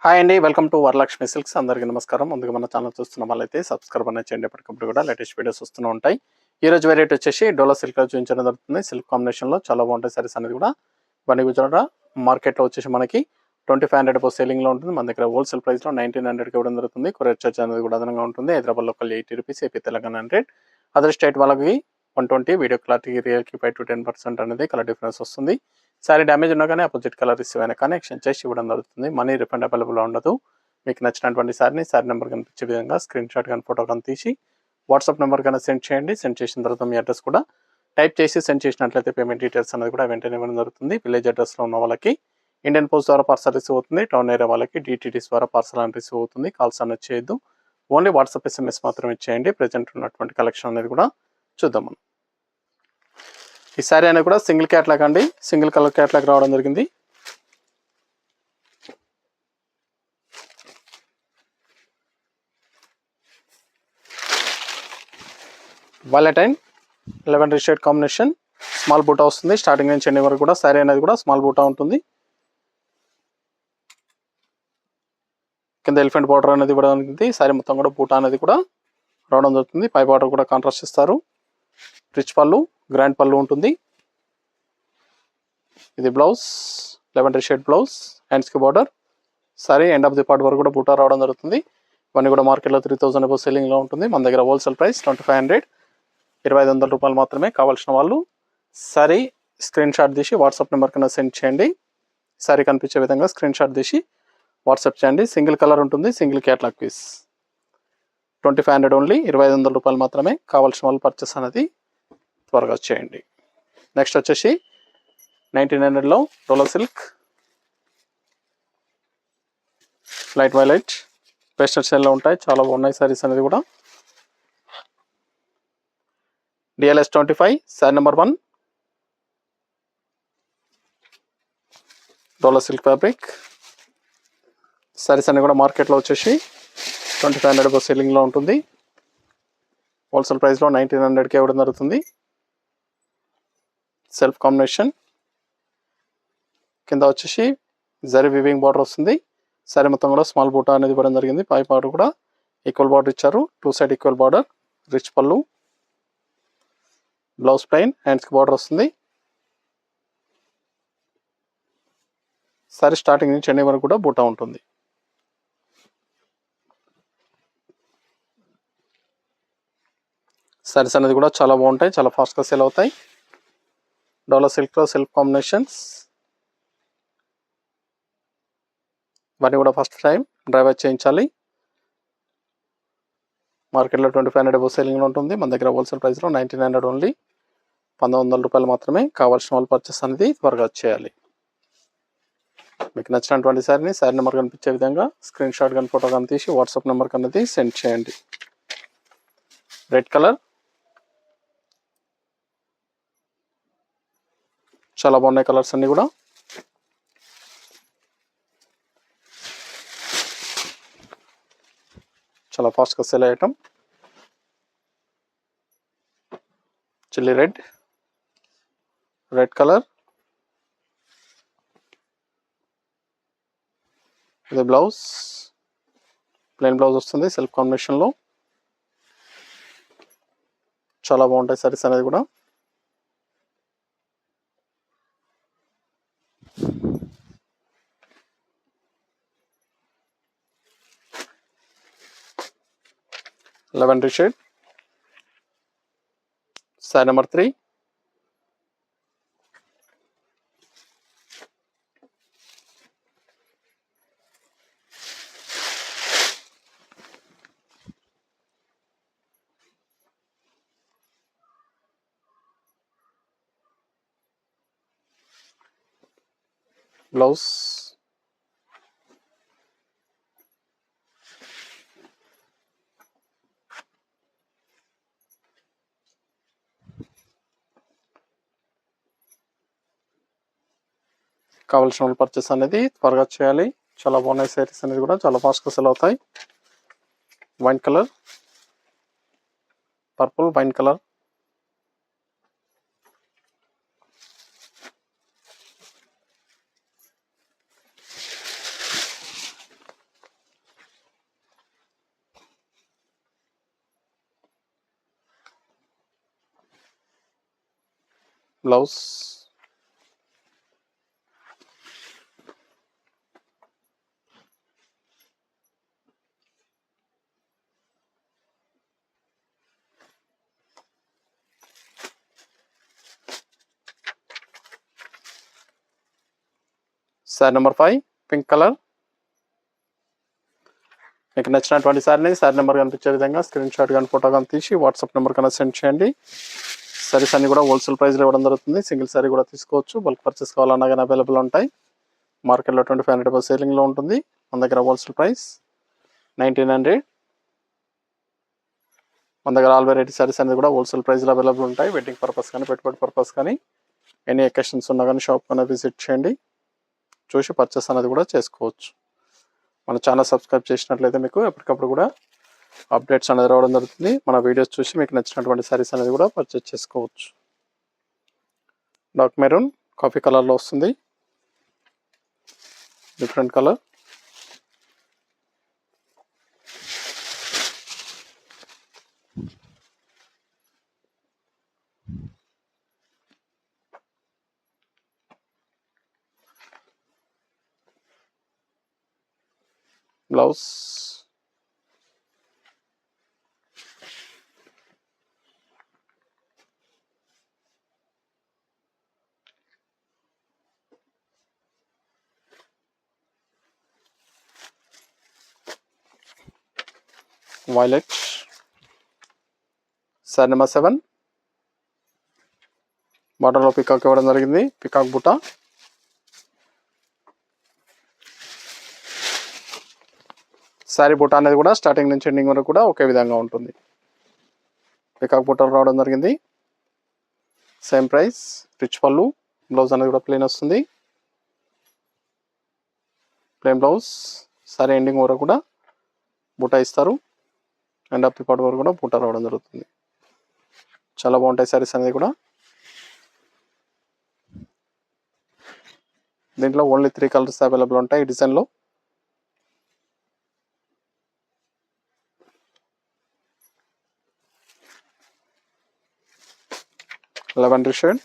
Hi అండి, welcome to Varalakshmi silks. అందరికీ నమస్కారం. ముందుగా మన ఛానల్ చూస్తున్న వాళ్ళైతే సబ్స్క్రైబ్ అనేది చేయండి. ఎప్పటికప్పుడు కూడా లేటెస్ట్ వీడియోస్ వస్తూనే ఉంటాయి. ఈ రోజు వెరైటీ వచ్చేసి డోలా సిల్క్ చూపించడం జరుగుతుంది. సిల్క్ కాంబినేషన్లో చాలా బాగుంటాయి సారీస్ అనేది కూడా. ఇవన్నీ కూడా మార్కెట్లో వచ్చేసి మనకి 2500 సేలింగ్లో ఉంటుంది. మన దగ్గర హోల్సేల్ ప్రైస్లో 1900కి ఇవ్వడం జరుగుతుంది. కొరియర్ చార్జ్ అనేది కూడా అదనంగా ఉంటుంది. Hyderabad local 80 rupees, AP Telangana 100. Other state వాళ్ళకి 120. వీడియో క్లారిటీ రియల్కి 5 to 10% అనేది కలర్ డిఫరెన్స్ వస్తుంది. సారీ డ్యామేజ్ ఉన్నా కానీ ఆపోజిట్ కలర్ రిసీవ్ అయినా కానీ ఎక్స్చేంజ్ చేసి ఇవ్వడం జరుగుతుంది. మనీ రిఫండ్ అవైలబుల్ ఉండదు. మీకు నచ్చినటువంటి సారీ నెంబర్ కనిపించే విధంగా స్క్రీన్ షాట్ కానీ ఫోటో కానీ తీసి వాట్సాప్ నెంబర్ కన్నా సెండ్ చేయండి. సెండ్ చేసిన తర్వాత మీ అడ్రస్ కూడా టైప్ చేసి సెండ్ చేసినట్లయితే పేమెంట్ డీటెయిల్స్ అనేది కూడా వెంటనే ఇవ్వడం జరుగుతుంది. విలేజ్ అడ్రస్లో ఉన్న వాళ్ళకి ఇండియన్ పోస్ట్ ద్వారా పార్సల్ రిసీవ్ అవుతుంది. టౌన్ ఏరియా వాళ్ళకి డిటిడిస్ ద్వారా పార్సల్ అని రిసీవ్ అవుతుంది. కాల్స్ అనేది చేయొద్దు. ఓన్లీ వాట్సాప్ SMS మాత్రమే చేయండి. ప్రజెంట్ ఉన్నటువంటి కలెక్షన్ అనేది కూడా చూద్దాం మనం. ఈ సారీ అనేది కూడా సింగిల్ క్యాట్లాగ్ అండి, సింగిల్ కలర్ క్యాట్లాగ్ రావడం జరిగింది. Violet and lavender shade combination, small బూటా వస్తుంది. స్టార్టింగ్ నుంచి ఎండింగ్ వరకు కూడా సారీ అనేది కూడా స్మాల్ బూటా ఉంటుంది. కింద ఎలిఫెంట్ బార్డర్ అనేది ఇవ్వడం జరిగింది. సారీ మొత్తం కూడా బూటా అనేది కూడా రావడం జరుగుతుంది. పై బార్డర్ కూడా కాంట్రాస్ట్ ఇస్తారు. రిచ్ పళ్ళు, గ్రాండ్ పళ్ళు ఉంటుంది. ఇది బ్లౌజ్, లెవెండర్ షేడ్ బ్లౌజ్, హ్యాండ్స్కి border. Sorry end of the part వరకు కూడా బూటా రావడం జరుగుతుంది. ఇవన్నీ కూడా మార్కెట్లో 3000 అబౌవ్ సెల్లింగ్లో ఉంటుంది. మన దగ్గర హోల్సేల్ ప్రైస్ 2500, 2500 రూపాయలు మాత్రమే. కావాల్సిన వాళ్ళు సారీ స్క్రీన్ షాట్ తీసి వాట్సాప్ నెంబర్ కన్నా సెండ్ చేయండి. సారీ కనిపించే విధంగా స్క్రీన్ షాట్ తీసి వాట్సాప్ చేయండి. సింగిల్ కలర్ ఉంటుంది, సింగిల్ క్యాట్లాగ్ పీస్. 2500 ఓన్లీ, 2500 రూపాయలు మాత్రమే. కావాల్సిన వాళ్ళు పర్చేస్ అనేది త్వరగా చేయండి. నెక్స్ట్ వచ్చేసి 1900లో డోలా సిల్క్ లైట్ వైలెట్ పేస్టల్ షేడ్లో ఉంటాయి. చాలా బాగున్నాయి సారీస్ అనేది కూడా. DLS 25 సారీ నెంబర్ 1 డోలా సిల్క్ ఫ్యాబ్రిక్. సారీస్ అన్ని కూడా మార్కెట్లో వచ్చేసి 2500 సెల్లింగ్లో ఉంటుంది. హోల్సేల్ ప్రైస్లో 1900కి ఇవ్వడం జరుగుతుంది. సెల్ఫ్ కాంబినేషన్, కింద వచ్చేసి జరీ వీవింగ్ బార్డర్ వస్తుంది. సారీ మొత్తం కూడా స్మాల్ బూటా అనేది ఇవ్వడం జరిగింది. పై బార్డర్ కూడా ఈక్వల్ బార్డర్ ఇచ్చారు. 2 సైడ్ ఈక్వల్ బార్డర్. రిచ్ పళ్ళు, బ్లౌజ్ ప్లెయిన్, హ్యాండ్స్కి బార్డర్ వస్తుంది. సారీ స్టార్టింగ్ నుంచి ఎండింగ్ వరకు కూడా బూటా ఉంటుంది. సారీస్ అనేది కూడా చాలా బాగుంటాయి, చాలా ఫాస్ట్గా సేల్ అవుతాయి. డోలా సిల్క్లో సెల్ఫ్ కాంబినేషన్స్. ఇవన్నీ కూడా ఫస్ట్ టైం డ్రైవర్ చేయించాలి. మార్కెట్లో 2500 సెల్లింగ్లో ఉంటుంది. మన దగ్గర హోల్సేల్ ప్రైస్లో 1900 ఓన్లీ, 1900 రూపాయలు మాత్రమే. కావాల్సిన వాళ్ళు పర్చేస్ అనేది త్వరగా చేయాలి. మీకు నచ్చినటువంటి సారీ నెంబర్ కనిపించే విధంగా స్క్రీన్ షాట్ కానీ ఫోటో కానీ తీసి వాట్సాప్ నెంబర్ అనేది సెండ్ చేయండి. రెడ్ కలర్, చాలా బాగున్నాయి కలర్స్ అన్ని కూడా. చాలా ఫాస్ట్గా సేల్ అయ్యటం. Chilli red, red colour. ఇది బ్లౌజ్, ప్లెయిన్ బ్లౌజ్ వస్తుంది సెల్ఫ్ కాంబినేషన్లో. చాలా బాగుంటాయి సారీస్ అనేది కూడా. Lavender shade, sari number 3. Blouse, కావాల్సిన వాళ్ళు పర్చేస్ అనేది త్వరగా చేయాలి. చాలా బాగున్నాయి సారీస్ అనేది కూడా, చాలా ఫాస్ట్గా సెల్ అవుతాయి. Wine colour, purple, wine colour. Blouse, sari number 5 pink colour. మీకు నచ్చినటువంటి శారీ నెంబర్ కనిపించే విధంగా స్క్రీన్ షాట్ కానీ ఫోటో కానీ తీసి వాట్సాప్ నెంబర్ కన్నా సెండ్ చేయండి. సారీస్ అన్ని కూడా హోల్సేల్ ప్రైస్లో ఇవ్వడం జరుగుతుంది. సింగిల్ సారీ కూడా తీసుకోవచ్చు. బల్క్ పర్చేస్ కావాలన్నా కానీ అవైలబుల్ ఉంటాయి. మార్కెట్లో 2500 సేలింగ్లో ఉంటుంది. మన దగ్గర హోల్సేల్ ప్రైస్ 1900. మన దగ్గర ఆల్ వెరైటీ సారీస్ అనేది కూడా హోల్సేల్ ప్రైస్లో అవైలబుల్ ఉంటాయి. వెడ్డింగ్ పర్పస్ కానీ పెట్టుబడి పర్పస్ కానీ ఎనీ అకేషన్స్ ఉన్నా కానీ షాప్ కన్నా విజిట్ చేయండి. చూసి పర్చేస్ అనేది కూడా చేసుకోవచ్చు. మన ఛానల్ సబ్స్క్రైబ్ చేసినట్లయితే మీకు ఎప్పటికప్పుడు కూడా అప్డేట్స్ అనేది రావడం జరుగుతుంది. మన వీడియోస్ చూసి మీకు నచ్చినటువంటి సారీస్ అనేది కూడా పర్చేస్ చేసుకోవచ్చు. డార్క్ మెరూన్ కాఫీ కలర్లో వస్తుంది. Different colour. Blouse, violet. Sorry number 7 బార్డర్లో పికాక్ ఇవ్వడం జరిగింది. పికాక్ బుట్ట. శారీ బుట్ట అనేది కూడా స్టార్టింగ్ నుంచి ఎండింగ్ వరకు కూడా ఒకే విధంగా ఉంటుంది. పికాక్ బుట్టలు రావడం జరిగింది. Same price. రిచ్ పళ్ళు. బ్లౌజ్ అనేది కూడా ప్లెయిన్ వస్తుంది. Plain blouse. శారీ ఎండింగ్ వరకు కూడా బుట్ట ఇస్తారు. అండ్ అప్పి పాటు వరకు కూడా బుట్ట రావడం జరుగుతుంది. చాలా బాగుంటాయి శారీస్ అనేది కూడా. దీంట్లో ఓన్లీ 3 కలర్స్ అవైలబుల్ ఉంటాయి ఈ డిజైన్లో. Lavender shade.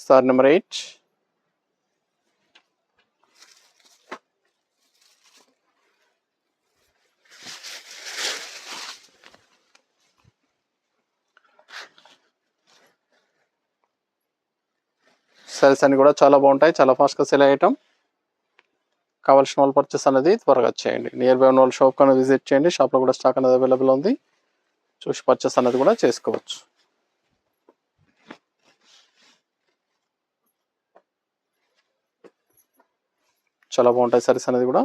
Sari number 8 saris అన్ని కూడా చాలా బాగుంటాయి. చాలా ఫాస్ట్గా సేల్ అయ్యేటం. కావాల్సిన వాళ్ళు పర్చేస్ అనేది త్వరగా చేయండి. నియర్ బై ఉన్న వాళ్ళు షాప్ కన్నా విజిట్ చేయండి. షాప్లో కూడా స్టాక్ అనేది అవైలబుల్ ఉంది. చూసి పర్చేస్ అనేది కూడా చేసుకోవచ్చు. చాలా బాగుంటాయి సారీస్ అనేది కూడా.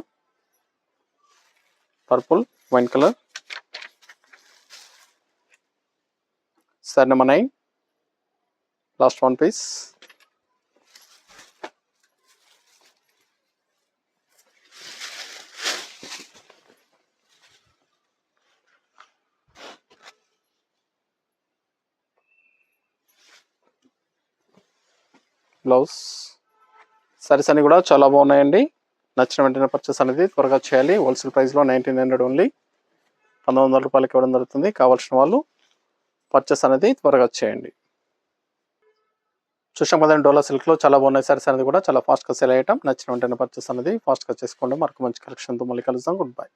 Purple, wine colour. Sari number 9 last 1 piece. Blouse. Saris అన్ని కూడా చాలా బాగున్నాయండి. నచ్చిన వెంటనే పర్చేస్ అనేది త్వరగా చేయాలి. హోల్సేల్ ప్రైస్లో 1900 ఓన్లీ. 1900 రూపాయలకి ఇవ్వడం జరుగుతుంది. కావాల్సిన వాళ్ళు పర్చేస్ అనేది త్వరగా చేయండి. చూసాం కదండి, డోలా సిల్క్లో చాలా బాగున్నాయి సారీస్ అనేది కూడా. చాలా ఫాస్ట్గా సేల్ అయ్యటం. నచ్చిన వెంటనే పర్చేస్ అనేది ఫాస్ట్గా చేసుకోండి. మరొక మంచి కలెక్షన్తో మళ్ళీ కలుద్దాం. Good bye.